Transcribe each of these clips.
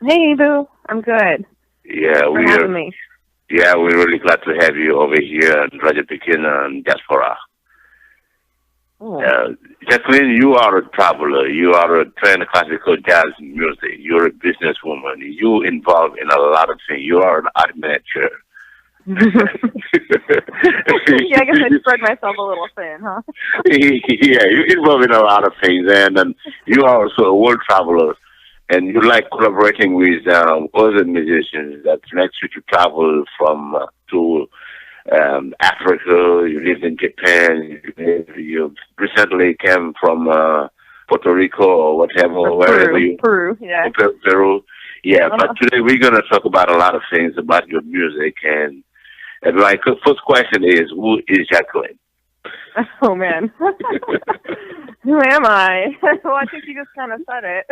Hey, Boo. I'm good. Yeah, Thanks for having me. we're really glad to have you over here in Culture Pikine Diaspora. Oh. Jaclyn, you are a traveler. You are a trained classical jazz music. You're a businesswoman. You involved in a lot of things. You are an art manager. Yeah, I guess I spread myself a little thin, huh? Yeah, you're involved in a lot of things, and you are also a world traveler. And you like collaborating with other musicians. That makes you to travel from to Africa. You lived in Japan. You recently came from Puerto Rico or whatever, wherever you. Peru, yeah. Peru, yeah. But today we're gonna talk about a lot of things about your music, and my first question is, who is Jaclyn? Oh man, who am I? Well, I think you just kind of said it.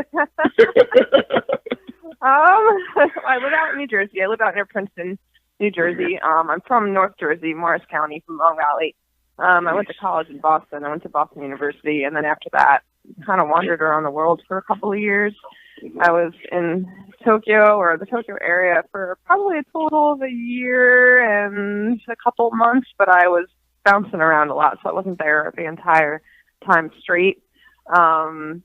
I live out in New Jersey. I live out near Princeton, New Jersey. I'm from North Jersey, Morris County, from Long Valley. I went to college in Boston. I went to Boston University, and then after that, kind of wandered around the world for a couple of years. I was in Tokyo, or the Tokyo area, for probably a total of a year and a couple months, but I was bouncing around a lot, so I wasn't there the entire time straight. I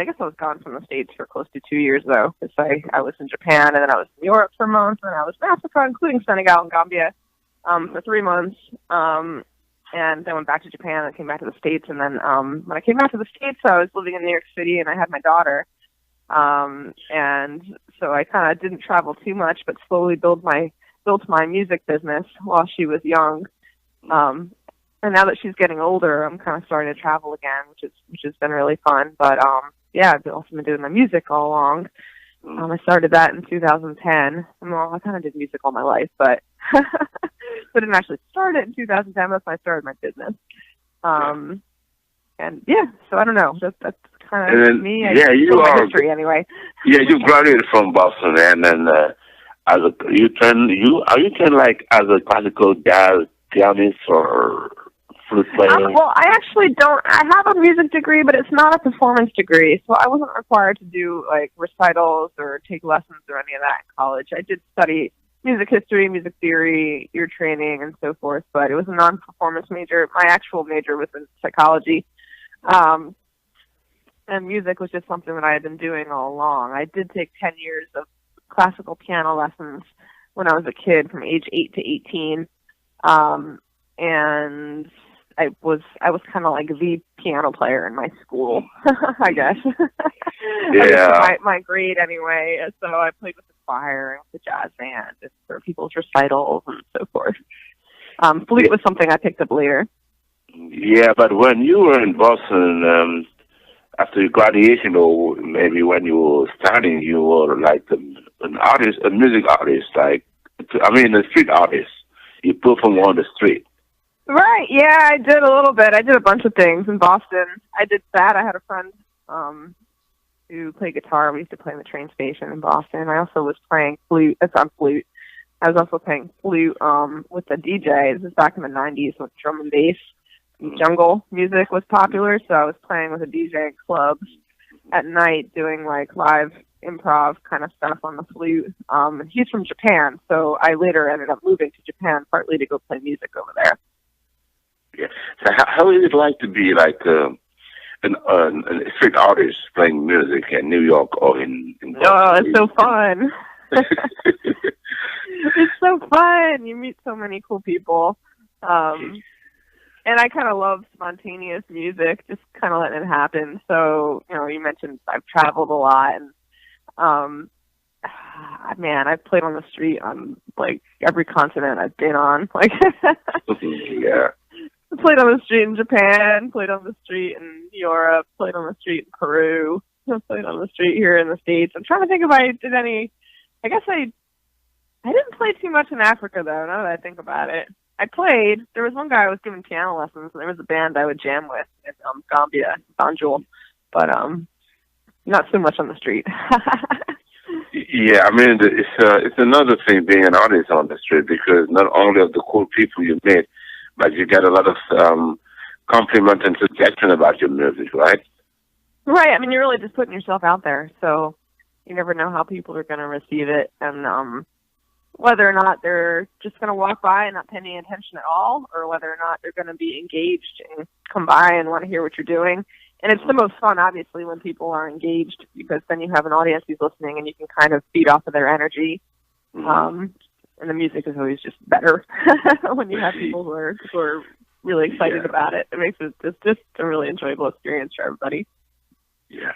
guess I was gone from the States for close to 2 years, though, because I was in Japan, and then I was in Europe for a month, and I was in Africa, including Senegal and Gambia, for 3 months, and then went back to Japan and came back to the States, and then when I came back to the States, I was living in New York City, and I had my daughter, and so I kind of didn't travel too much, but slowly built my music business while she was young. And now that she's getting older, I'm kind of starting to travel again, which has been really fun. But yeah, I've also been doing my music all along. I started that in 2010. Well, I kind of did music all my life, but I didn't actually start it in 2010. That's when I started my business. And yeah, so I don't know. That's kind of me. You are history anyway. Yeah, you graduated from Boston, and then as a classical jazz pianist or flute player? Well, I actually don't. I have a music degree, but it's not a performance degree, so I wasn't required to do like recitals or take lessons or any of that in college. I did study music history, music theory, ear training, and so forth, but it was a non-performance major. My actual major was in psychology, and music was just something that I had been doing all along. I did take 10 years of classical piano lessons when I was a kid, from age 8 to 18. And I was kind of like the piano player in my school, I guess. Yeah. my grade anyway. So I played with the choir and with the jazz band and for people's recitals and so forth. Flute was something I picked up later. Yeah, but when you were in Boston, after your graduation, or maybe when you were studying, you were like an artist, a music artist, a street artist. You perform on the street. Right, yeah, I did a little bit. I did a bunch of things in Boston. I did that. I had a friend who played guitar. We used to play in the train station in Boston. I also was playing flute. It's on flute. I was also playing flute with a DJ. This is back in the 90s when drum and bass jungle music was popular, so I was playing with a DJ in clubs at night doing like live improv kind of stuff on the flute. He's from Japan, so I later ended up moving to Japan partly to go play music over there. Yeah. So how is it like to be like a street artist playing music in New York or in Boston? Oh, it's so fun. It's so fun. You meet so many cool people. And I kind of love spontaneous music, just kind of letting it happen. So, you mentioned I've traveled a lot, and man, I've played on the street on like every continent I've been on. Like, yeah. I played on the street in Japan, played on the street in Europe, played on the street in Peru, played on the street here in the States. I'm trying to think if I did any. I guess I didn't play too much in Africa, though, now that I think about it. I played. There was one guy I was giving piano lessons, and there was a band I would jam with in Gambia, Banjul, but not so much on the street. Yeah, it's another thing being an artist on the street, because not only of the cool people you meet, but you get a lot of compliment and suggestion about your music, right? Right. You're really just putting yourself out there. So You never know how people are going to receive it, and whether or not they're just going to walk by and not pay any attention at all, or whether or not they're going to be engaged and come by and want to hear what you're doing. And it's the most fun, obviously, when people are engaged, because then you have an audience who's listening and you can kind of feed off of their energy. And the music is always just better when you have people who are really excited about it. It makes it just a really enjoyable experience for everybody. Yeah.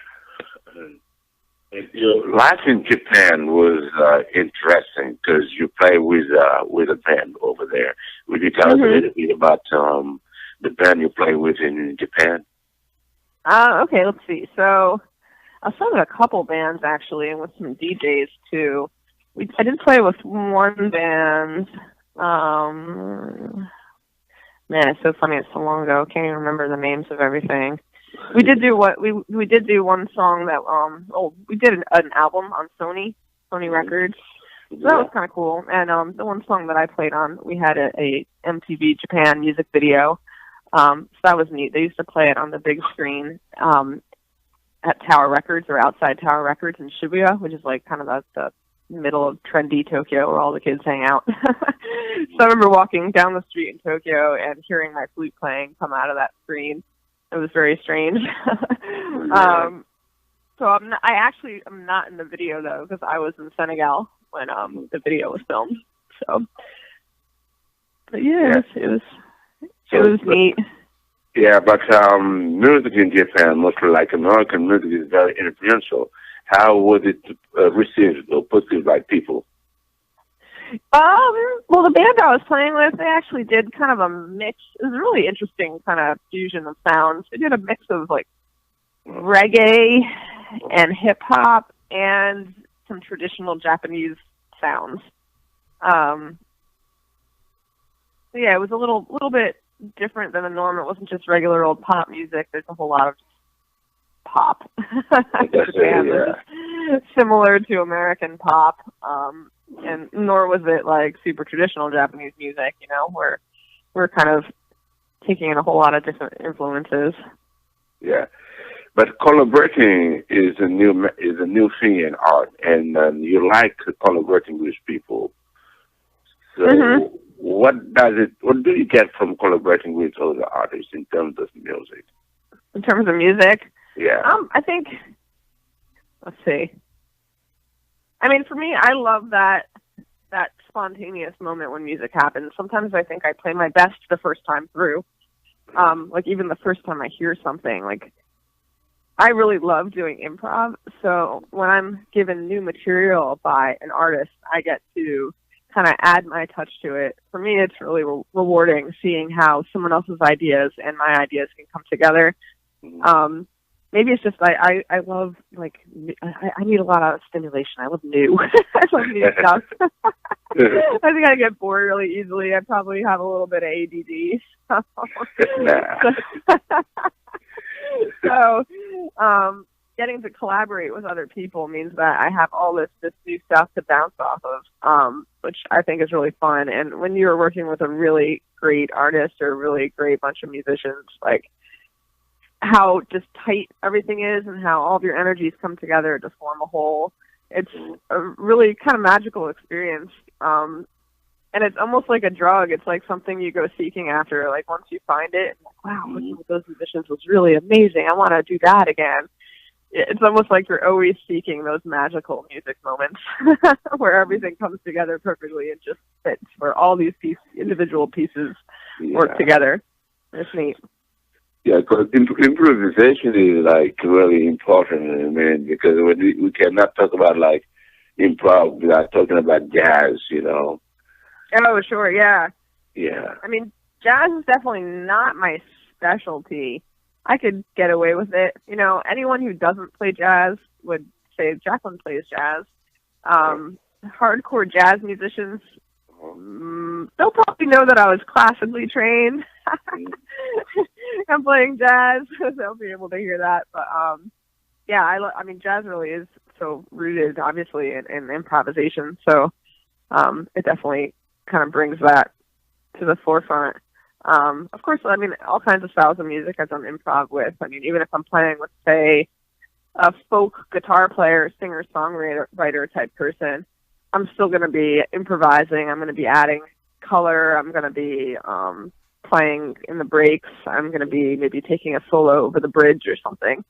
Your life in Japan was interesting because you play with a band over there. Would you tell us a little bit about the band you play with in Japan? Okay, let's see. So I was playing with a couple bands, actually, and with some DJs, too. I did play with one band. Man, it's so funny. It's so long ago. I can't even remember the names of everything. We did do we did do one song that we did an album on Sony Records. So that was kind of cool. And the one song that I played on, we had a MTV Japan music video. So that was neat. They used to play it on the big screen at Tower Records, or outside Tower Records in Shibuya, which is like kind of the middle of trendy Tokyo where all the kids hang out. So I remember walking down the street in Tokyo and hearing my flute playing come out of that screen. It was very strange. So I'm not in the video, though, because I was in Senegal when the video was filmed. So, but yeah, it was neat. Yeah, but music in Japan, mostly like American music, is very influential. How was it received or perceived by people? Well, the band I was playing with, they actually did kind of a mix. It was a really interesting kind of fusion of sounds. They did a mix of like reggae and hip hop and some traditional Japanese sounds. So yeah, it was a little bit different than the norm. It wasn't just regular old pop music. There's a whole lot of pop. Japan was just similar to American pop. And nor was it like super traditional Japanese music, you know, where we're kind of taking in a whole lot of different influences. Yeah, but collaborating is a new thing in art, and you like collaborating with people. So, what do you get from collaborating with other artists in terms of music? In terms of music, yeah, I think. Let's see. I mean, for me, I love that spontaneous moment when music happens. Sometimes I think I play my best the first time through. Like even the first time I hear something, like I really love doing improv. So when I'm given new material by an artist, I get to kind of add my touch to it. For me, it's really rewarding seeing how someone else's ideas and my ideas can come together. Maybe it's just I love, like, I need a lot of stimulation. I love new. I love new stuff. I think I get bored really easily. I probably have a little bit of ADD. So getting to collaborate with other people means that I have all this new stuff to bounce off of, which I think is really fun. And when you're working with a really great artist or a really great bunch of musicians, like, how just tight everything is and how all of your energies come together to form a whole. It's a really kind of magical experience. And it's almost like a drug. It's like something you go seeking after. Like once you find it, like, wow, working with those musicians was really amazing. I want to do that again. It's almost like you're always seeking those magical music moments where everything comes together perfectly and just fits, where all these individual pieces work together. It's neat. Yeah, because improvisation is like really important, man. Because we cannot talk about like improv without talking about jazz, you know. Oh, sure, yeah. Yeah. I mean, jazz is definitely not my specialty. I could get away with it. You know, anyone who doesn't play jazz would say Jaclyn plays jazz. Hardcore jazz musicians, they'll probably know that I was classically trained. I'm playing jazz, so they'll be able to hear that. But yeah, I mean, jazz really is so rooted, obviously, in improvisation. So it definitely kind of brings that to the forefront. Of course, I mean, all kinds of styles of music I've done improv with. I mean, even if I'm playing with, say, a folk guitar player, singer, songwriter type person. I'm still going to be improvising. I'm going to be adding color. I'm going to be playing in the breaks. I'm going to be maybe taking a solo over the bridge or something.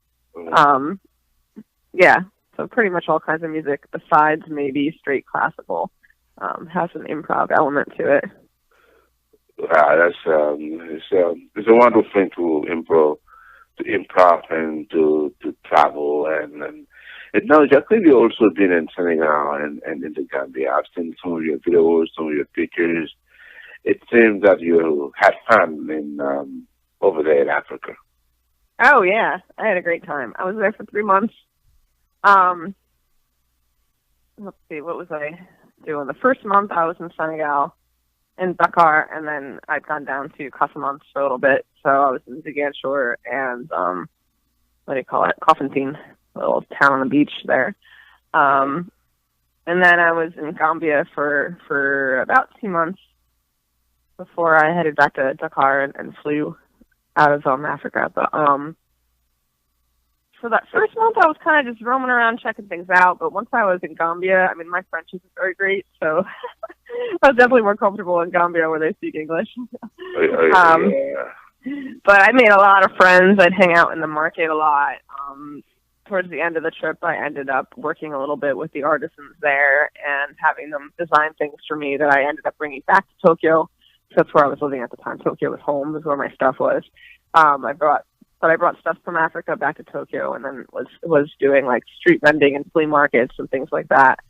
Yeah, so pretty much all kinds of music besides maybe straight classical has an improv element to it. That's it's a wonderful thing to improv and to travel and now Jaclyn, you also been in Senegal and in the Gambia. I've seen some of your videos, some of your pictures. It seems that you had fun in over there in Africa. Oh yeah, I had a great time. I was there for 3 months. Let's see, what was I doing? The first month I was in Senegal, in Dakar, and then I'd gone down to Casamance for a little bit. So I was in Ziguinchor and what do you call it? Kofentine, a little town on the beach there. And then I was in Gambia for about 2 months before I headed back to Dakar and flew out of Africa. But for that first month, I was kind of just roaming around checking things out. But once I was in Gambia, I mean, my French isn't very great, so I was definitely more comfortable in Gambia where they speak English. But I made a lot of friends. I'd hang out in the market a lot. Towards the end of the trip, I ended up working a little bit with the artisans there and having them design things for me that I ended up bringing back to Tokyo. That's where I was living at the time. Tokyo was home, is where my stuff was. I brought stuff from Africa back to Tokyo, and then was doing like street vending and flea markets and things like that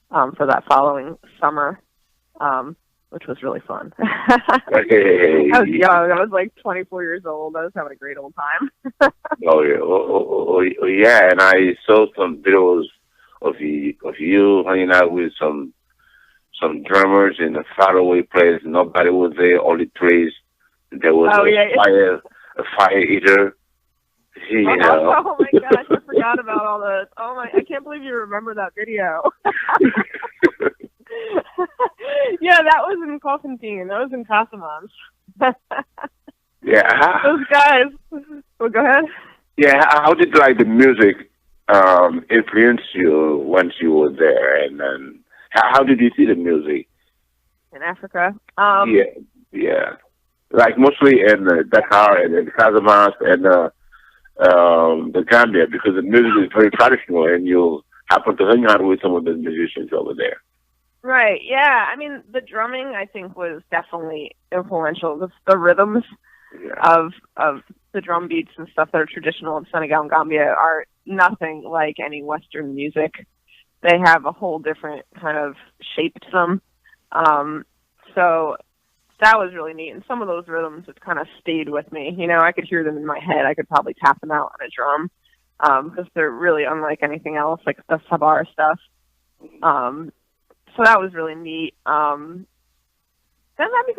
for that following summer, which was really fun. I was young. I was like 24 years old. I was having a great old time. Oh yeah, and I saw some videos of you hanging out with some drummers in a faraway place. Nobody was there, only trees. There was a fire eater. Oh my gosh, I forgot about all this. I can't believe you remember that video. Yeah, that was in Kofentine. That was in Casamance. Yeah. Those guys. Well, go ahead. Yeah, how did the music influence you once you were there, and then how did you see the music in Africa? Yeah, like mostly in Dakar and in Casamance and the Gambia, because the music is very traditional, and you happen to hang out with some of the musicians over there. Right. Yeah. I mean, the drumming I think was definitely influential. The rhythms of the drum beats and stuff that are traditional in Senegal and Gambia are nothing like any Western music. They have a whole different kind of shape to them. So that was really neat. And some of those rhythms have kind of stayed with me. You know, I could hear them in my head. I could probably tap them out on a drum because they're really unlike anything else, like the Sabar stuff. So that was really neat. Then,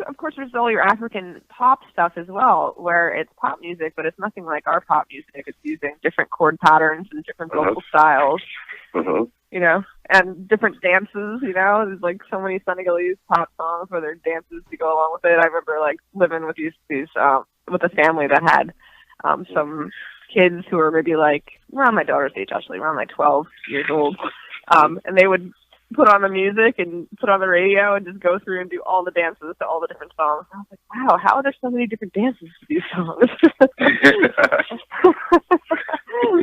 of course, there's all your African pop stuff as well, where it's pop music, but it's nothing like our pop music. It's using different chord patterns and different vocal styles, you know, and different dances, you know. There's, like, so many Senegalese pop songs where there are dances to go along with it. I remember, like, living with these with a family that had some kids who were maybe, like, around my daughter's age, actually, around, like, 12 years old, and they would put on the music and put on the radio and just go through and do all the dances to all the different songs. And I was like, wow, how are there so many different dances to these songs?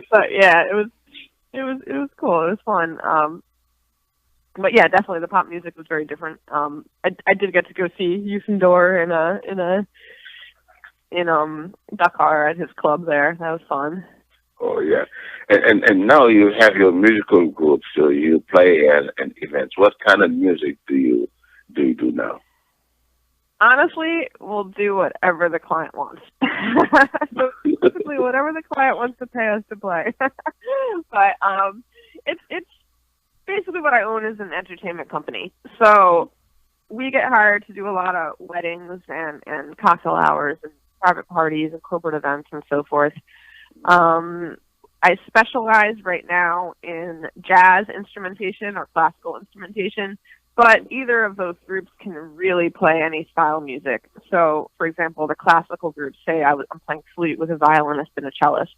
But yeah, it was cool. It was fun. But yeah, definitely the pop music was very different. I did get to go see Youssou N'Dour in Dakar at his club there. That was fun. Oh yeah, and now you have your musical group, so you play at events. What kind of music do you do now? Honestly, we'll do whatever the client wants. So basically, whatever the client wants to pay us to play. But it's basically what I own is an entertainment company. So we get hired to do a lot of weddings and cocktail hours and private parties and corporate events and so forth. I specialize right now in jazz instrumentation or classical instrumentation, but either of those groups can really play any style music. So, for example, the classical group, say I'm playing flute with a violinist and a cellist,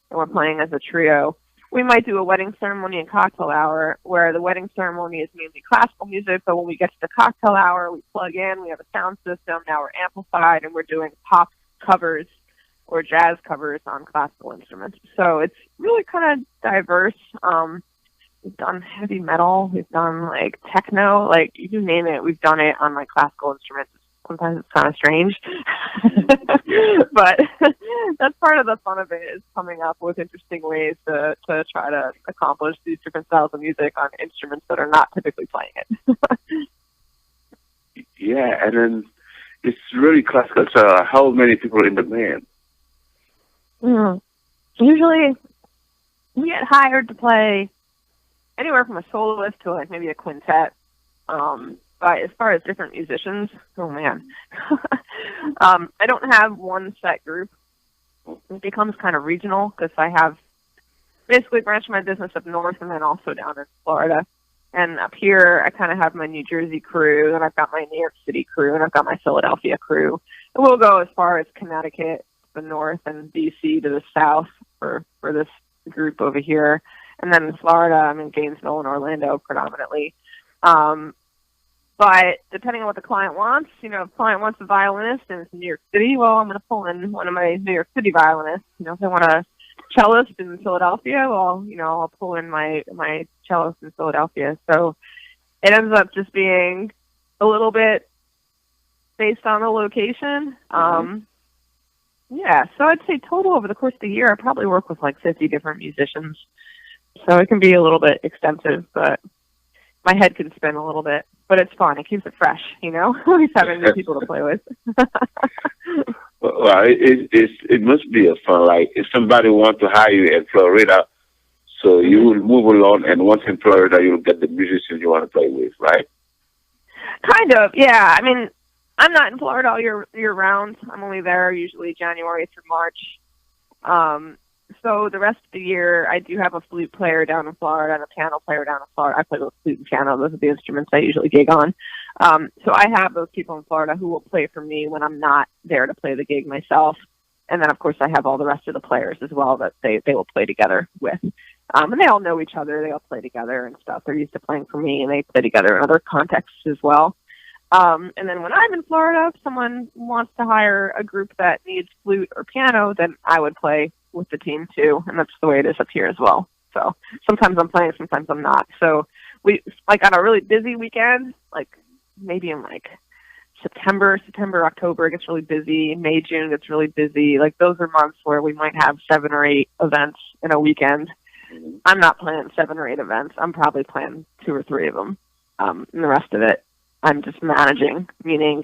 and we're playing as a trio. we might do a wedding ceremony and cocktail hour, where the wedding ceremony is mainly classical music, but when we get to the cocktail hour, we plug in, we have a sound system, now we're amplified, and we're doing pop covers or jazz covers on classical instruments. So it's really kind of diverse. We've done heavy metal, we've done like techno, like you name it, we've done it on like classical instruments. Sometimes it's kind of strange, but that's part of the fun of it, is coming up with interesting ways to try to accomplish these different styles of music on instruments that are not typically playing it. Yeah, and then it's really classical. So how many people in the band? Usually we get hired to play anywhere from a soloist to like maybe a quintet. But as far as different musicians, oh man, I don't have one set group. It becomes kind of regional because I have basically branched my business up north and then also down in Florida. And up here, I kind of have my New Jersey crew, and I've got my New York City crew, and I've got my Philadelphia crew. And we'll go as far as Connecticut to the north and D.C. to the south for this group over here. And then in Florida, I'm in Gainesville and Orlando predominantly. But depending on what the client wants, if the client wants a violinist and it's in New York City, well, I'm going to pull in one of my New York City violinists. If they want a cellist in Philadelphia, well, I'll pull in my cellist in Philadelphia. So it ends up just being a little bit based on the location. Yeah, so I'd say total over the course of the year, I probably work with like 50 different musicians. So it can be a little bit extensive, but my head can spin a little bit. But it's fun. It keeps it fresh, always having new people to play with. Well, it must be a fun. Like if somebody wants to hire you in Florida, so you will move along, and once in Florida, you'll get the musicians you want to play with, right? Kind of, yeah. I mean, I'm not in Florida all year round. I'm only there usually January through March. So the rest of the year, I do have a flute player down in Florida and a piano player down in Florida. I play with flute and piano. Those are the instruments I usually gig on. So I have those people in Florida who will play for me when I'm not there to play the gig myself. And then, of course, I have all the rest of the players as well that they will play together with. And they all know each other. They all play together and stuff. They're used to playing for me, and they play together in other contexts as well. And then when I'm in Florida, if someone wants to hire a group that needs flute or piano, then I would play with the team too, and that's the way it is up here as well. So sometimes I'm playing, sometimes I'm not. So we on a really busy weekend, like maybe in like September, October, it gets really busy. May, June gets really busy. Like those are months where we might have 7 or 8 events in a weekend. I'm not playing 7 or 8 events. I'm probably playing 2 or 3 of them. And the rest of it, I'm just managing, meaning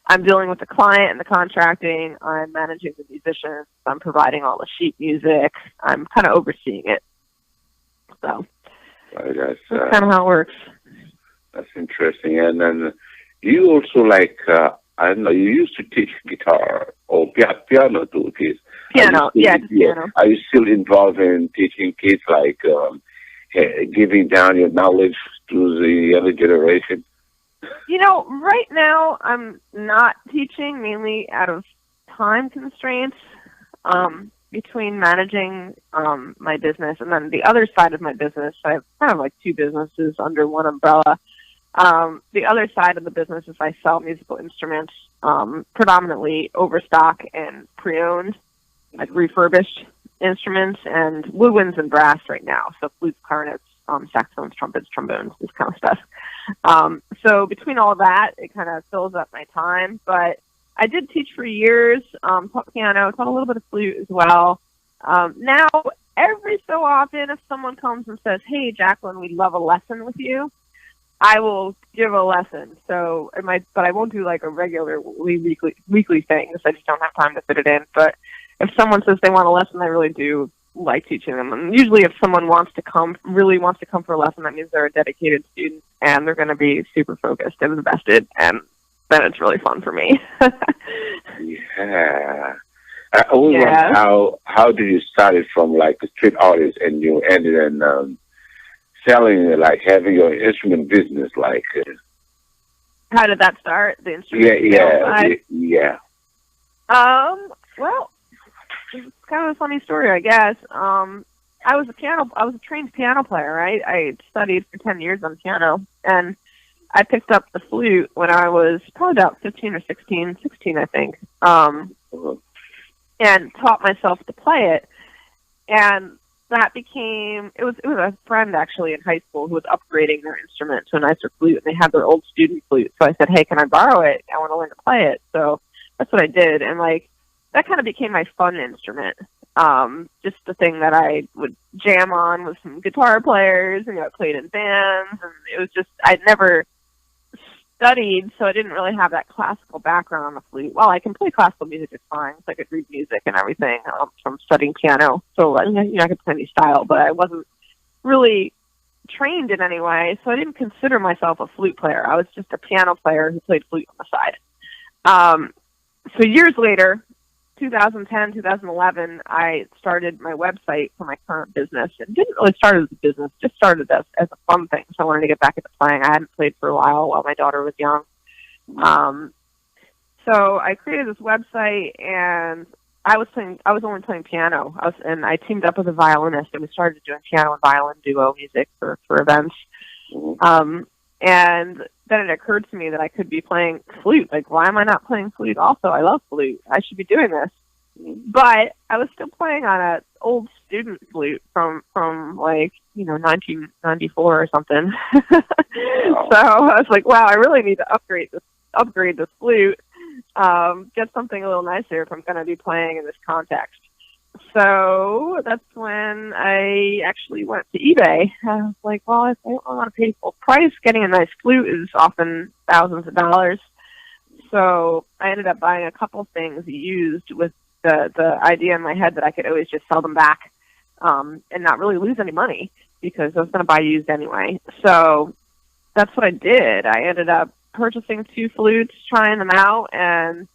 I'm dealing with the client and the contracting. I'm managing the musicians. I'm providing all the sheet music. I'm kind of overseeing it. So that's kind of how it works. That's interesting. And then you also I don't know, you used to teach guitar or piano too, kids. Piano, piano. Are you still involved in teaching kids, giving down your knowledge to the younger generation? Right now I'm not teaching, mainly out of time constraints, between managing my business and then the other side of my business. I have kind of like 2 businesses under one umbrella. The other side of the business is I sell musical instruments, predominantly overstock and pre-owned, like refurbished instruments, and woodwinds and brass right now. So flutes, clarinets, saxophones, trumpets, trombones, this kind of stuff. So between all that, it kind of fills up my time. But I did teach for years, taught piano, taught a little bit of flute as well. Now, every so often, if someone comes and says, "Hey, Jaclyn, we'd love a lesson with you," I will give a lesson. So but I won't do like a regular weekly thing because I just don't have time to fit it in. But if someone says they want a lesson, I really do like teaching them. And usually if someone really wants to come for a lesson, that means they're a dedicated student and they're going to be super focused and invested, and then it's really fun for me. Yeah. I always wonder how did you start it from like a street artist and you ended in selling, like having your instrument business, like. How did that start? The instrument. Yeah. Well, it's kind of a funny story, I guess. I was a trained piano player, right? I studied for 10 years on piano, and I picked up the flute when I was probably about 15 or 16, I think, and taught myself to play it. And that became, it was a friend actually in high school who was upgrading their instrument to a nicer flute, and they had their old student flute. So I said, hey, can I borrow it? I want to learn to play it. So that's what I did. And like, that kind of became my fun instrument. Just the thing that I would jam on with some guitar players, and I played in bands, and it was just, I'd never studied, so I didn't really have that classical background on the flute. Well, I can play classical music just fine, so I could read music and everything from studying piano. So I could play any style, but I wasn't really trained in any way, so I didn't consider myself a flute player. I was just a piano player who played flute on the side. So years later, 2010, 2011, I started my website for my current business. And didn't really start as a business, just started as a fun thing. So I wanted to get back into playing. I hadn't played for a while my daughter was young. So I created this website, and I was only playing piano. And I teamed up with a violinist, and we started doing piano and violin duo music for events. And then it occurred to me that I could be playing flute. Like, why am I not playing flute also? I love flute. I should be doing this. But I was still playing on an old student flute from like, 1994 or something. So I was like, wow, I really need to upgrade this flute, get something a little nicer if I'm going to be playing in this context. So that's when I actually went to eBay. I was like, well, if I don't want to pay full price, getting a nice flute is often thousands of dollars. So I ended up buying a couple things used with the idea in my head that I could always just sell them back and not really lose any money because I was going to buy used anyway. So that's what I did. I ended up purchasing 2 flutes, trying them out, and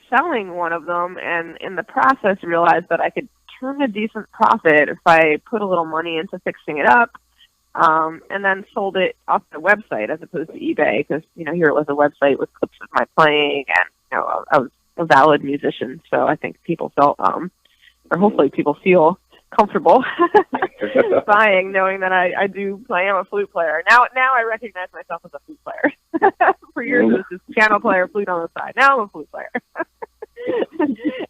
selling one of them, and in the process realized that I could turn a decent profit if I put a little money into fixing it up, and then sold it off the website as opposed to eBay, because here it was a website with clips of my playing, and I was a valid musician, so I think people felt, or hopefully people feel comfortable buying, knowing that I do play. I'm a flute player. Now I recognize myself as a flute player. For years it was just piano player, flute on the side. Now I'm a flute player.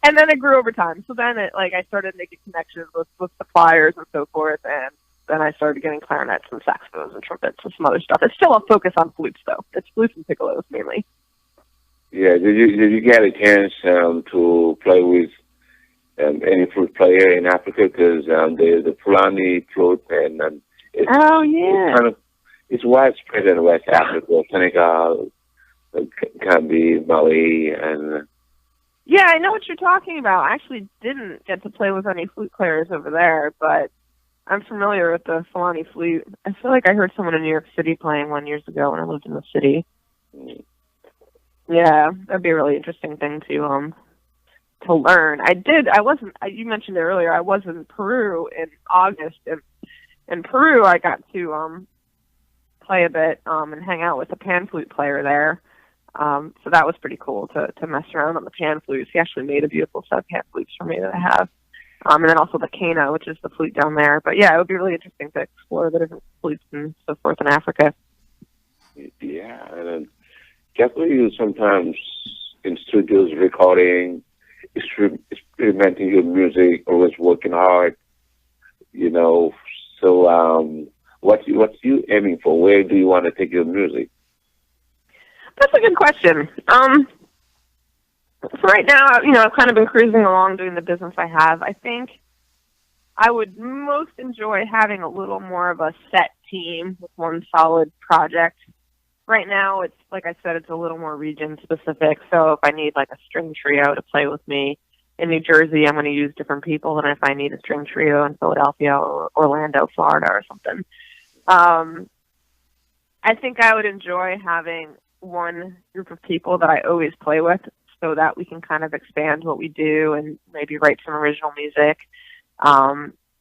And then it grew over time. So then I started making connections with suppliers and so forth, and then I started getting clarinets and saxophones and trumpets and some other stuff. It's still a focus on flutes, though. It's flutes and piccolos mainly. Yeah, did you get a chance to play with any flute player in Africa? Because the Fulani flute and it's widespread in West Africa, Senegal, Gambia, Mali, and yeah, I know what you're talking about. I actually didn't get to play with any flute players over there, but I'm familiar with the Fulani flute. I feel like I heard someone in New York City playing one years ago when I lived in the city. Yeah, that'd be a really interesting thing to learn. You mentioned it earlier, I was in Peru in August, and in Peru I got to play a bit and hang out with a pan flute player there. So that was pretty cool to mess around on the pan flutes. He actually made a beautiful set of pan flutes for me that I have. And then also the kena, which is the flute down there. But yeah, it would be really interesting to explore the different flutes and so forth in Africa. Yeah, and then Jaclyn, you sometimes in studios recording, experimenting your music, always working hard, So what you aiming for? Where do you want to take your music? That's a good question. So right now, I've kind of been cruising along doing the business I have. I think I would most enjoy having a little more of a set team with one solid project. Right now, it's, like I said, it's a little more region specific. So if I need like a string trio to play with me in New Jersey, I'm going to use different people than if I need a string trio in Philadelphia or Orlando, Florida or something. I think I would enjoy having one group of people that I always play with so that we can kind of expand what we do and maybe write some original music,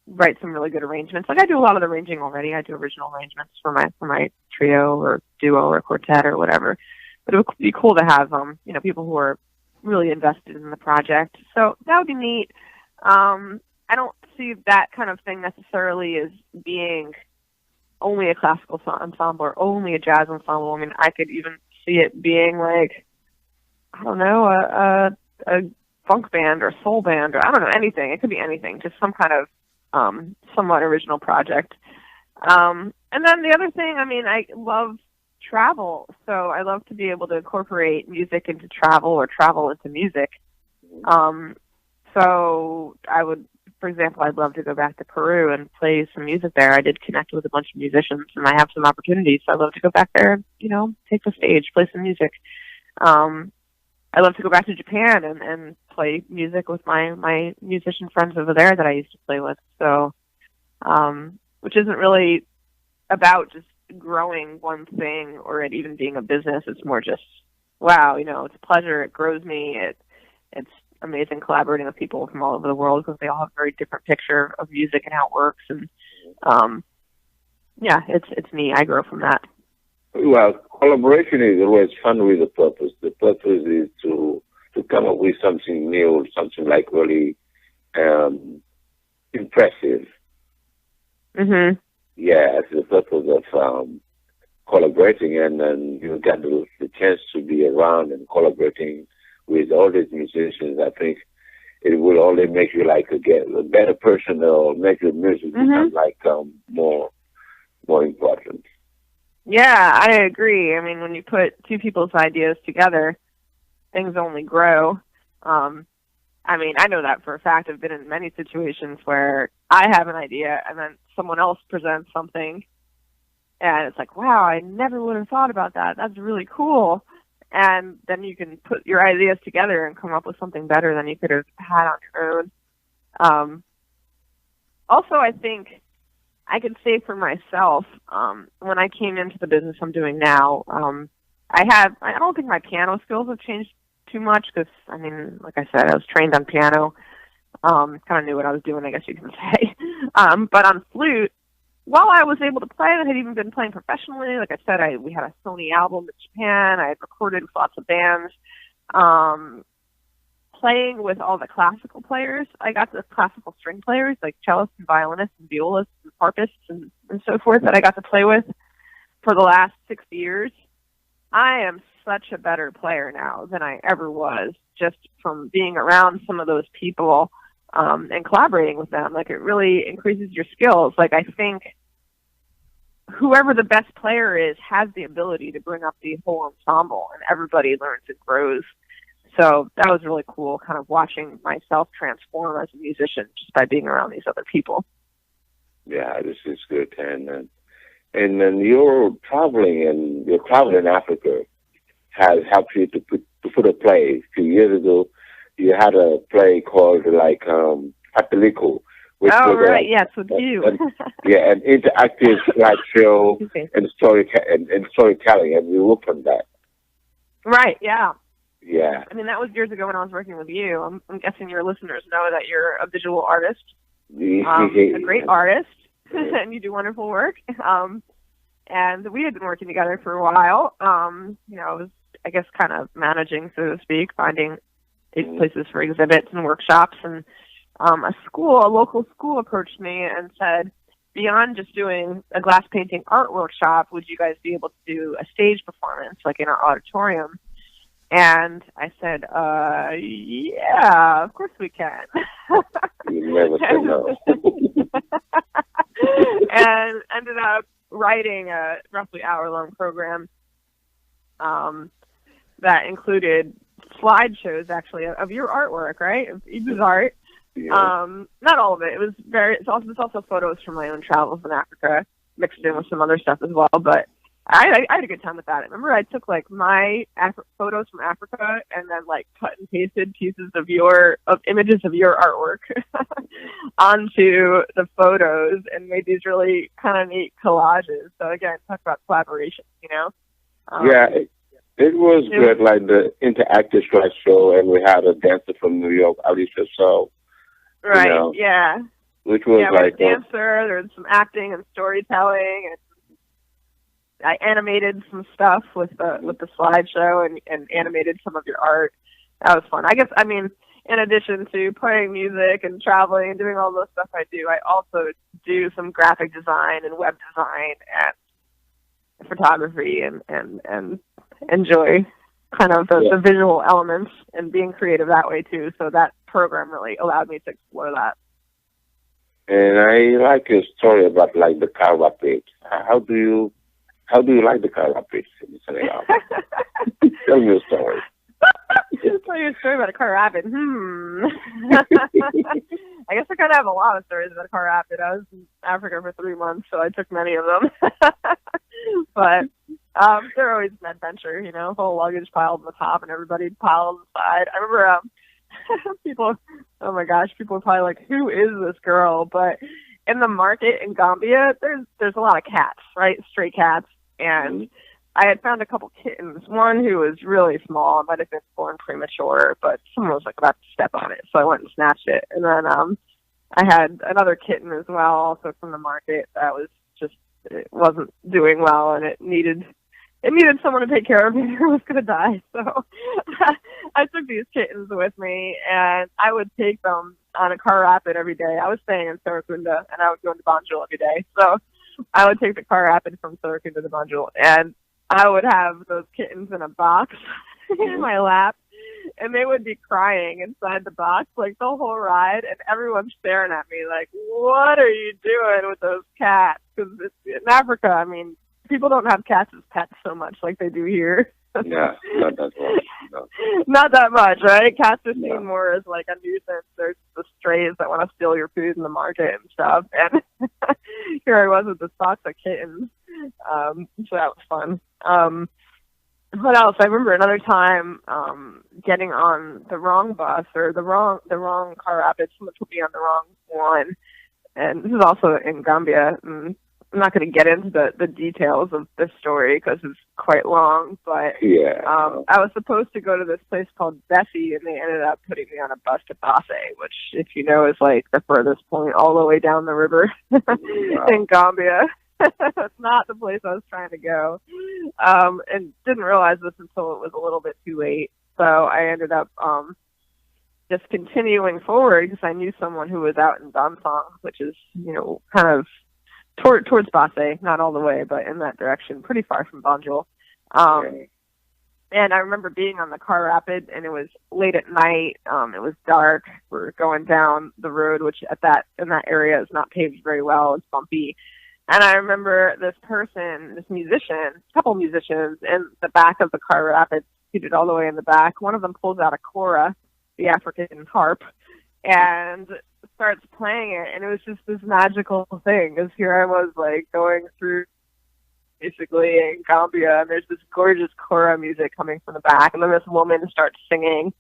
write some really good arrangements. Like I do a lot of the arranging already. I do original arrangements for my trio or duo or quartet or whatever. But it would be cool to have, people who are really invested in the project. So that would be neat. I don't see that kind of thing necessarily as being only a classical ensemble or only a jazz ensemble. I mean, I could even see it being like, I don't know, a funk band or a soul band, or I don't know, anything. It could be anything, just some kind of somewhat original project. And then the other thing, I mean, I love travel, so I love to be able to incorporate music into travel or travel into music. So I would, for example, I'd love to go back to Peru and play some music there. I did connect with a bunch of musicians, and I have some opportunities, so I'd love to go back there and, you know, take the stage, play some music. I love to go back to Japan and play music with my musician friends over there that I used to play with. So, which isn't really about just growing one thing or it even being a business. It's more just, wow, you know, it's a pleasure. It grows me. It's amazing collaborating with people from all over the world because they all have a very different picture of music and how it works. And yeah, it's neat. I grow from that. Well, collaboration is always fun with a purpose. The purpose is to come up with something new, something like really impressive. Mm-hmm. Yeah, that's the purpose of collaborating, and then you get the chance to be around and collaborating with all these musicians. I think it will only make you like a better person, or make your music become like more important. Yeah, I agree. I mean, when you put two people's ideas together, things only grow. I mean, I know that for a fact. I've been in many situations where I have an idea and then someone else presents something and it's like, wow, I never would have thought about that. That's really cool. And then you can put your ideas together and come up with something better than you could have had on your own. Also, I think I could say for myself, when I came into the business I'm doing now, I don't think my piano skills have changed too much because, I mean, like I said, I was trained on piano, kind of knew what I was doing, I guess you can say. But on flute, while I was able to play, I had even been playing professionally. Like I said, we had a Sony album in Japan. I had recorded with lots of bands. Playing with all the classical players, I got the classical string players, like cellists and violinists and violists and harpists and so forth that I got to play with for the last 6 years. I am such a better player now than I ever was, just from being around some of those people and collaborating with them. Like, it really increases your skills. Like, I think whoever the best player is has the ability to bring up the whole ensemble, and everybody learns and grows. So that was really cool, kind of watching myself transform as a musician just by being around these other people. Yeah, this is good. And then you're traveling in Africa has helped you to put a play. A few years ago, you had a play called Pataliko. Right, yes, with you. An interactive slideshow and storytelling, and you worked on that. Right, yeah. Yeah. I mean, that was years ago when I was working with you. I'm guessing your listeners know that you're a visual artist, a great artist, and you do wonderful work. And we had been working together for a while. You know, I was, I guess, kind of managing, so to speak, finding places for exhibits and workshops. And a local school approached me and said, beyond just doing a glass painting art workshop, would you guys be able to do a stage performance, like in our auditorium? And I said, yeah, of course we can. You never said no. And ended up writing a roughly hour-long program that included slideshows, actually, of your artwork, right? Of Ibu's art. Yeah. Not all of it. It's also photos from my own travels in Africa, mixed in with some other stuff as well, but I had a good time with that. I remember I took like my photos from Africa and then like cut and pasted pieces of images of your artwork onto the photos and made these really kind of neat collages. So again, talk about collaboration, you know? It was good, like the interactive slideshow, and we had a dancer from New York, Alicia So. Right, you know, yeah. Which was like a dancer, there was some acting and storytelling, and I animated some stuff with the slideshow and animated some of your art. That was fun. I guess, I mean, in addition to playing music and traveling and doing all the stuff I do, I also do some graphic design and web design and photography and enjoy kind of the visual elements and being creative that way too. So that program really allowed me to explore that. And I like your story about like the car rapids. How do you like the car rapids in Senegal? Tell me a story. Tell you a story about a car rapid. I guess I kind of have a lot of stories about a car rapid. I was in Africa for 3 months, so I took many of them. But they're always an adventure, you know, whole luggage piled on the top and everybody piled on the side. I remember people, oh my gosh, people were probably like, who is this girl? But in the market in Gambia, there's a lot of cats, right? Stray cats. And I had found a couple kittens, one who was really small, might have been born premature, but someone was like about to step on it. So I went and snatched it. And then I had another kitten as well, also from the market, that was just, it wasn't doing well, and it needed someone to take care of it or it was going to die. So I took these kittens with me, and I would take them on a car rapid every day. I was staying in Serekunda, and I would go into Banjul every day. So I would take the car rapid from Serekunda to Banjul, and I would have those kittens in a box in my lap, and they would be crying inside the box like the whole ride, and everyone's staring at me like, what are you doing with those cats? Because in Africa, I mean, people don't have cats as pets so much like they do here. Yeah, not that much. No. Not that much, right? Cats are seen more as like a nuisance. There's the strays that want to steal your food in the market and stuff. And here I was with this box of kittens. So that was fun. What else? I remember another time getting on the wrong bus or the wrong car rapid. Someone put me on the wrong one. And this is also in Gambia. And I'm not going to get into the details of this story because it's quite long, but I was supposed to go to this place called Bessie, and they ended up putting me on a bus to Basse, which, if you know, is like the furthest point all the way down the river in Gambia. It's not the place I was trying to go, and didn't realize this until it was a little bit too late. So I ended up just continuing forward because I knew someone who was out in Dansang, which is, you know, kind of towards Basse, not all the way, but in that direction, pretty far from Banjul. And I remember being on the car rapid, and it was late at night. It was dark. We're going down the road, which in that area is not paved very well. It's bumpy. And I remember this musician, a couple musicians in the back of the car rapid, seated all the way in the back. One of them pulls out a kora, the African harp, and starts playing it, and it was just this magical thing, because here I was like going through basically in Gambia, and there's this gorgeous kora music coming from the back, and then this woman starts singing,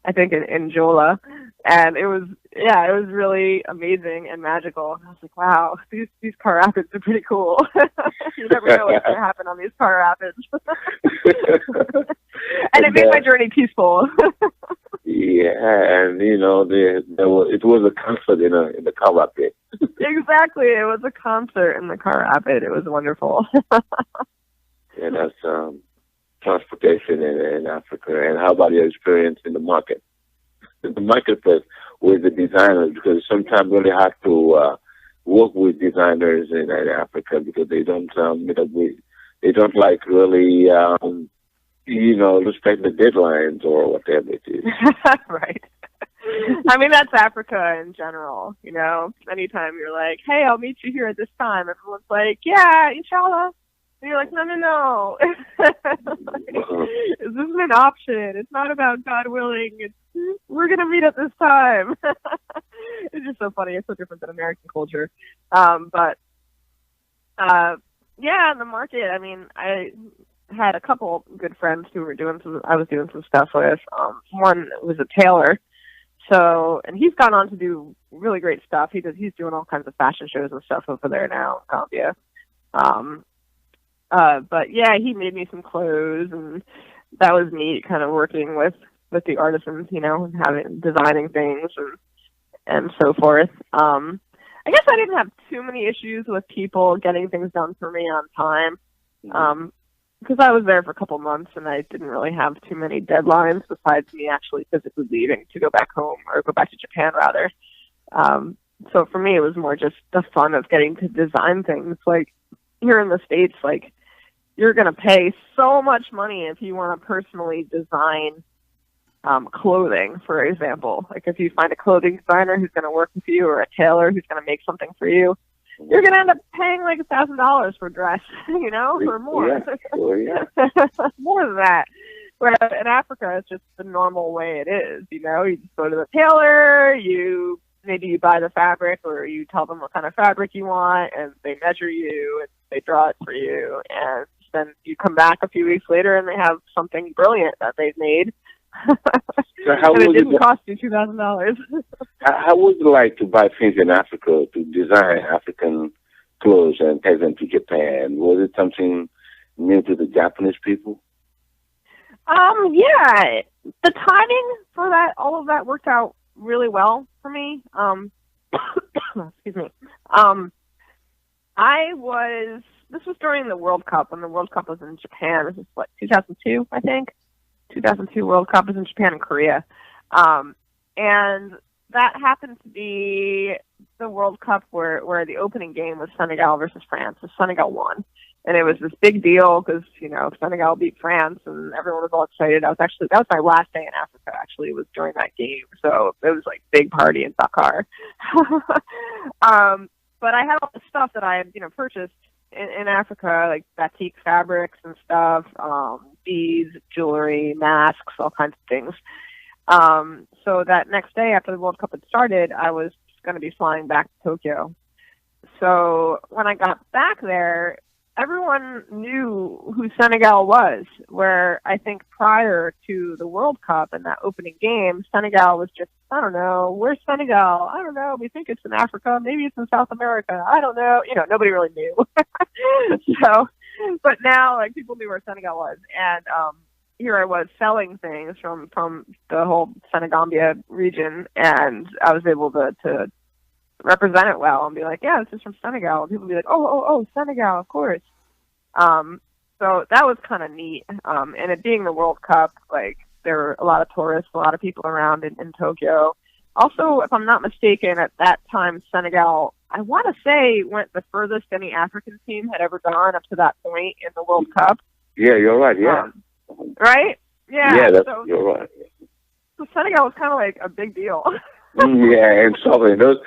I think in Jola, and it was really amazing and magical. I was like, wow, these car rapids are pretty cool. You never know what's going to happen on these car rapids. And it made my journey peaceful. Yeah, and you know, it was a concert in the car rapid. Exactly, it was a concert in the car rapid. It was wonderful. Yeah, that's transportation in Africa. And how about your experience in the market? The marketplace with the designers, because sometimes really have to work with designers in Africa because they don't like really respect the deadlines or whatever it is. Right. I mean, that's Africa in general, you know. Anytime you're like, hey, I'll meet you here at this time, everyone's like, yeah, inshallah. And you're like, no. This isn't an option. It's not about God willing. We're going to meet at this time. It's just so funny. It's so different than American culture. But in the market, I mean, I had a couple good friends who I was doing some stuff with. One was a tailor. So, and he's gone on to do really great stuff. He's doing all kinds of fashion shows and stuff over there now in Gambia. But yeah, he made me some clothes, and that was neat, kind of working with the artisans, you know, and designing things and so forth. I guess I didn't have too many issues with people getting things done for me on time. because I was there for a couple months and I didn't really have too many deadlines besides me actually physically leaving to go back home or go back to Japan rather. So for me, it was more just the fun of getting to design things. Like here in the States, like you're going to pay so much money if you want to personally design clothing, for example. Like if you find a clothing designer who's going to work with you or a tailor who's going to make something for you, you're going to end up paying like $1,000 for a dress, you know, or more. Yeah, sure, yeah. More than that. Whereas in Africa, it's just the normal way it is, you know. You just go to the tailor, maybe you buy the fabric or you tell them what kind of fabric you want and they measure you and they draw it for you. And then you come back a few weeks later and they have something brilliant that they've made. So how and it was didn't cost you $2,000. How was it like to buy things in Africa, to design African clothes and take them to Japan? Was it something new to the Japanese people? Yeah, the timing for that, all of that worked out really well for me. Excuse me. This was during the World Cup, when the World Cup was in Japan. This was 2002, I think. 2002 World Cup was in Japan and Korea. And that happened to be the World Cup where the opening game was Senegal versus France. So Senegal won. And it was this big deal because, you know, Senegal beat France and everyone was all excited. That was my last day in Africa, actually. It was during that game. So it was like big party in Dakar. But I had all the stuff that I had, you know, purchased in Africa, like batik fabrics and stuff, beads, jewelry, masks, all kinds of things. So that next day after the World Cup had started, I was going to be flying back to Tokyo. So when I got back there, everyone knew who Senegal was, where I think prior to the World Cup and that opening game, Senegal was just, I don't know, where's Senegal? I don't know. We think it's in Africa. Maybe it's in South America. I don't know. You know, nobody really knew. So, but now, like, people knew where Senegal was. And here I was selling things from the whole Senegambia region, and I was able to represent it well and be like, yeah, this is from Senegal. And people would be like, oh, Senegal, of course. So that was kind of neat. And it being the World Cup, like, there were a lot of tourists, a lot of people around in Tokyo. Also, if I'm not mistaken, at that time, Senegal, I want to say, went the furthest any African team had ever gone up to that point in the World Cup. Yeah, you're right, yeah. Right? Yeah. Yeah, you're right. So Senegal was kind of like a big deal. Yeah, and so in those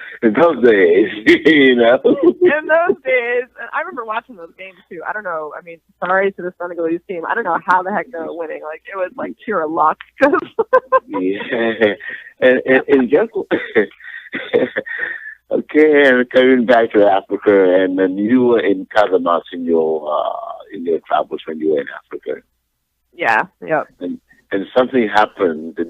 days, you know. In those days, and I remember watching those games too. I don't know. I mean, sorry to the Senegalese team. I don't know how the heck they were winning. Like, it was like pure luck. Yeah, and just okay. And coming back to Africa, and then you were in Casamance in your travels when you were in Africa. Yeah. Yep. And something happened the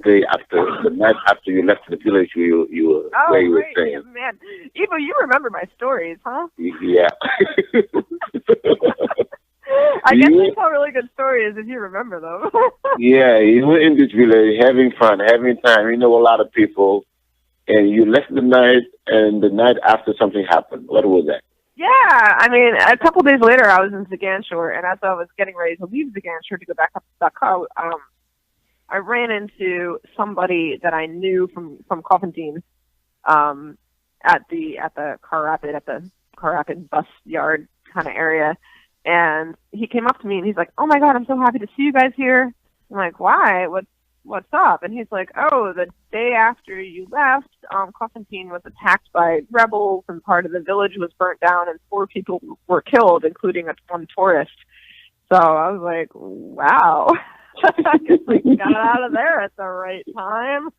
night after you left the village where you were staying. Yeah, man. Eva, you remember my stories, huh? Yeah. I guess they tell really good stories if you remember them. Yeah, you were in this village having fun, having time. You know a lot of people. And you left the night, and the night after something happened. What was that? Yeah, I mean, a couple days later, I was in Ziguinchor, and as I was getting ready to leave Ziguinchor to go back up to Dakar, I ran into somebody that I knew from Coffentine, at the car rapid bus yard kind of area, and he came up to me and he's like, "Oh my God, I'm so happy to see you guys here." I'm like, "Why? What's up?" And he's like, "Oh, the day after you left, Coffentine was attacked by rebels, and part of the village was burnt down, and 4 people were killed, including one tourist." So I was like, "Wow." I guess we got out of there at the right time.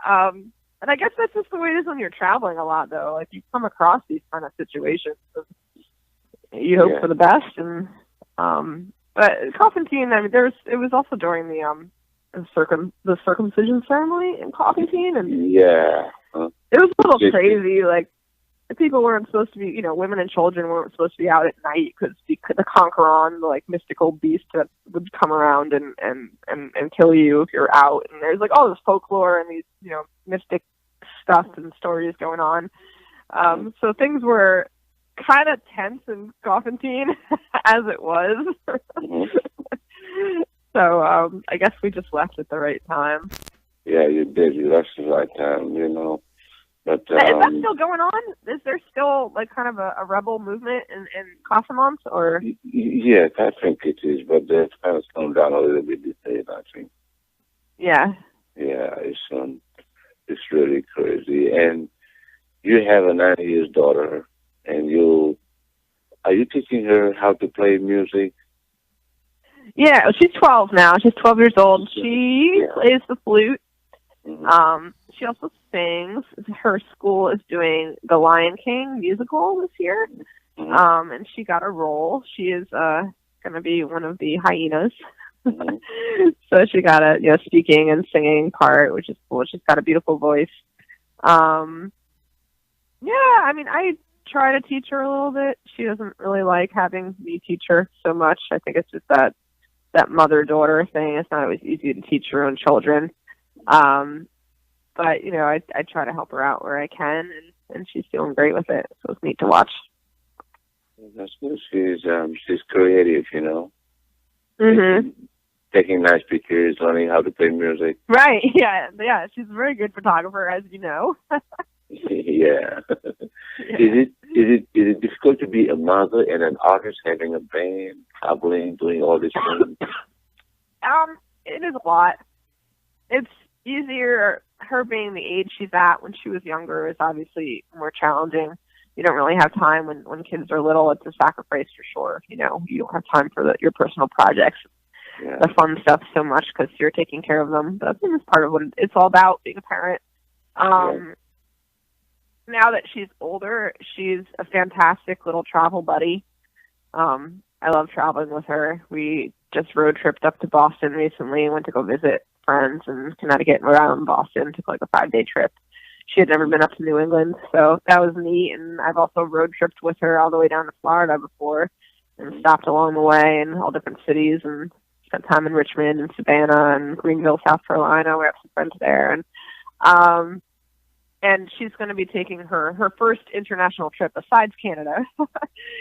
And I guess that's just the way it is when you're traveling a lot, though. Like, you come across these kind of situations. You hope for the best. And but Coffentine, I mean, it was also during the circumcision ceremony in Coffentine, and it was a little crazy. Like, the people weren't supposed to be, you know, women and children weren't supposed to be out at night because the Conqueror, the like mystical beast that would come around and kill you if you're out. And there's like all this folklore and these, you know, mystic stuff and stories going on. So things were kind of tense in Coffentine as it was. So I guess we just left at the right time. Yeah, you did. You left at the right time, you know. But is that still going on? Is there still like kind of a rebel movement in Casamance, or? Yes, I think it is, but it's kind of slowed down a little bit these days, I think. Yeah. Yeah, it's really crazy. And you have a 9-year-old daughter, and are you teaching her how to play music? Yeah, she's 12 now. She's 12 years old. She plays the flute. She also sings. Her school is doing the Lion King musical this year, and she got a role. She is going to be one of the hyenas. So she got a speaking and singing part, which is cool. She's got a beautiful voice. Yeah, I mean, I try to teach her a little bit. She doesn't really like having me teach her so much. I think it's just that mother-daughter thing. It's not always easy to teach your own children. But, I try to help her out where I can, and she's doing great with it. So it's neat to watch. That's good. She's creative, Taking nice pictures, learning how to play music. Right, yeah. She's a very good photographer, as you know. Yeah. Is it difficult to be a mother and an artist, having a band, traveling, doing all these things? It is a lot. It's easier. Her being the age she's at when she was younger is obviously more challenging. You don't really have time when kids are little. It's a sacrifice for sure. You don't have time for your personal projects, the fun stuff so much because you're taking care of them. But I think it's part of what it's all about, being a parent. Now that she's older, she's a fantastic little travel buddy. I love traveling with her. We just road tripped up to Boston recently and went to go visit friends in Connecticut and around Boston. Took like a 5-day trip. She had never been up to New England, so that was neat. And I've also road tripped with her all the way down to Florida before and stopped along the way in all different cities and spent time in Richmond and Savannah and Greenville, South Carolina. We have some friends there. And she's going to be taking her first international trip besides Canada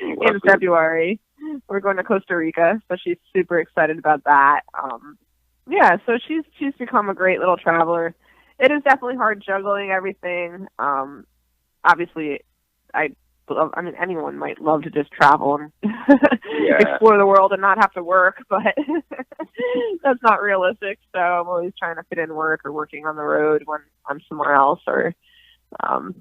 in February. We're going to Costa Rica, so she's super excited about that. So she's become a great little traveler. It is definitely hard juggling everything. Obviously, anyone might love to just travel and explore the world and not have to work, but that's not realistic. So I'm always trying to fit in work or working on the road when I'm somewhere else. Or, I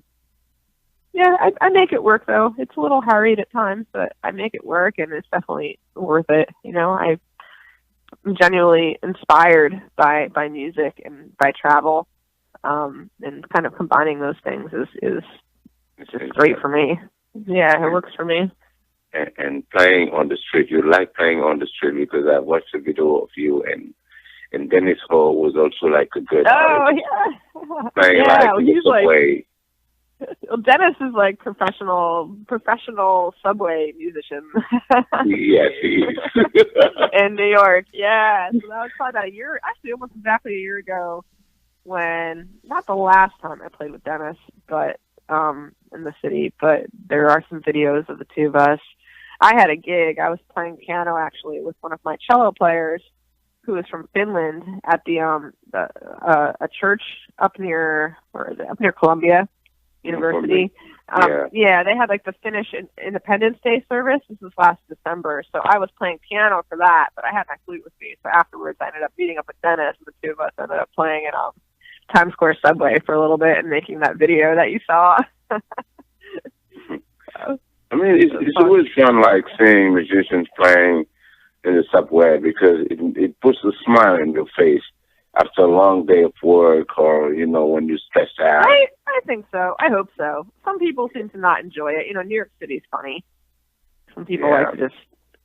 make it work though. It's a little harried at times, but I make it work, and it's definitely worth it. I'm genuinely inspired by music and by travel, and kind of combining those things is just great for me. Yeah, it works for me. And playing on the street, you like playing on the street, because I watched a video of you and Dennis Hall was also like a good artist. Yeah. Playing he's subway. Well, Dennis is like professional subway musician. Yes, he is. In New York, yeah. So that was probably about almost exactly a year ago, when, not the last time I played with Dennis, but in the city, but there are some videos of the two of us. I had a gig. I was playing piano actually with one of my cello players, who is from Finland, at a church up near Columbia University. They had like the Finnish Independence Day service. This was last December, so I was playing piano for that, but I had my flute with me. So afterwards, I ended up meeting up with Dennis, and the two of us ended up playing at Times Square subway for a little bit and making that video that you saw. I mean, it's always fun, like seeing musicians playing in the subway, because it puts a smile in your face after a long day of work, or when you're stressed out. I think so. I hope so. Some people seem to not enjoy it. New York City's funny. Some people like to just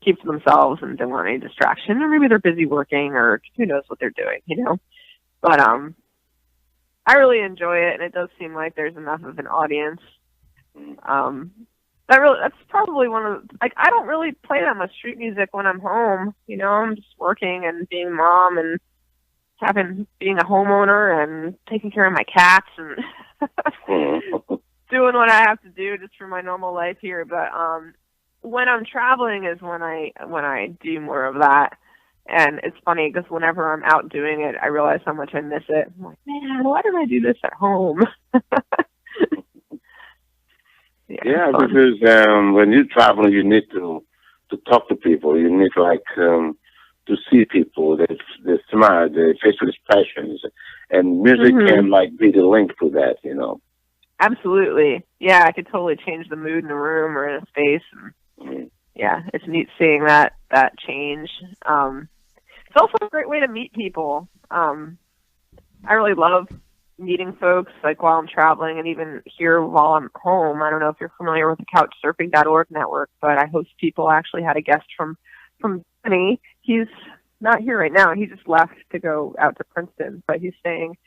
keep to themselves and don't want any distraction, or maybe they're busy working, or who knows what they're doing. But I really enjoy it, and it does seem like there's enough of an audience. That's probably one of I don't really play that much street music when I'm home. I'm just working and being a mom and being a homeowner and taking care of my cats and doing what I have to do just for my normal life here. But when I'm traveling is when I do more of that. And it's funny because whenever I'm out doing it, I realize how much I miss it. I'm like, man, why don't I do this at home? Yeah, because when you travel, you need to talk to people. You need to see people, the smile, the facial expressions, and music can be the link to that. Absolutely. Yeah, I could totally change the mood in a room or in a space. And, yeah, it's neat seeing that change. It's also a great way to meet people. I really love meeting folks while I'm traveling and even here while I'm home. I don't know if you're familiar with the couchsurfing.org network, but I host people. I actually had a guest from Germany. He's not here right now. He just left to go out to Princeton, but he's staying.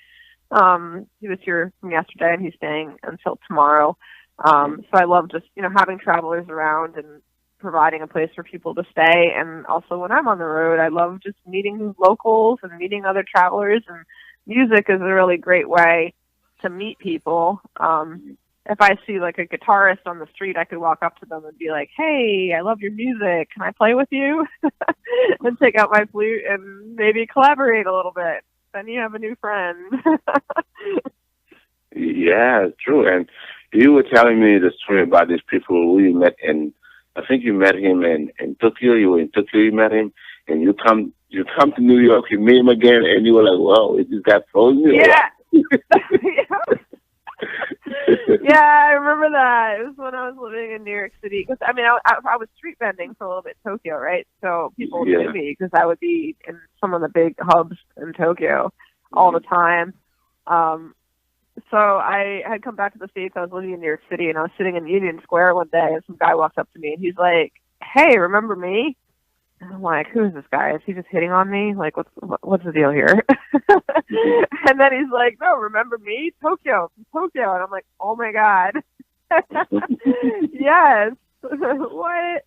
He was here from yesterday, and he's staying until tomorrow. So I love just, having travelers around and providing a place for people to stay. And also when I'm on the road, I love just meeting locals and meeting other travelers. And music is a really great way to meet people. If I see a guitarist on the street, I could walk up to them and be like, hey, I love your music. Can I play with you? And take out my flute and maybe collaborate a little bit. Then you have a new friend. Yeah, true. And you were telling me the story about these people who you met I think you met him in Tokyo. You were in Tokyo, you met him, and you come to New York, you meet him again, and you were like, wow, is this guy frozen? Yeah. Yeah, I remember that. It was when I was living in New York City. Because, I was street vending for a little bit in Tokyo, right? So people knew me because I would be in some of the big hubs in Tokyo all the time. So I had come back to the States. I was living in New York City, and I was sitting in Union Square one day, and some guy walks up to me, and he's like, hey, remember me? And I'm like, who is this guy? Is he just hitting on me? Like, what's the deal here? And then he's like, no, remember me? Tokyo. And I'm like, oh, my God. Yes. What?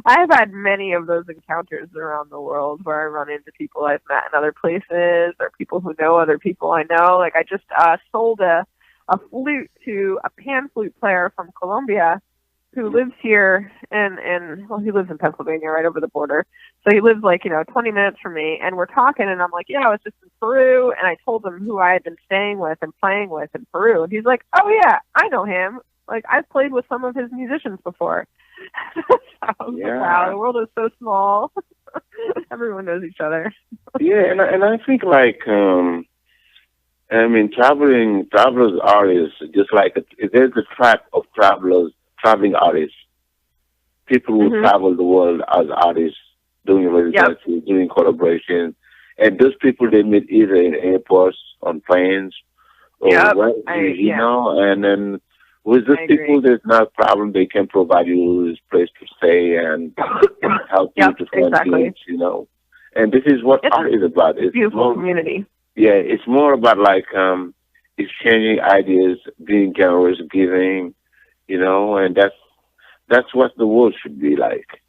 I've had many of those encounters around the world where I run into people I've met in other places or people who know other people I know. Like I just sold a flute to a pan flute player from Colombia who lives here he lives in Pennsylvania right over the border. So he lives 20 minutes from me, and we're talking, and I'm like, yeah, I was just in Peru, and I told him who I had been staying with and playing with in Peru. And he's like, oh yeah, I know him. I've played with some of his musicians before. So I was like, wow, the world is so small. Everyone knows each other. Yeah, and I think travelers artists, just there's a track of traveling artists, people who travel the world as artists, doing residency, doing collaboration, and those people they meet either in airports, on planes, or and then with those people, there's not a problem. They can provide you this place to stay and help you to find things, And this is what art is about. It's beautiful community. Yeah, it's more about exchanging ideas, being generous, giving, and that's what the world should be like.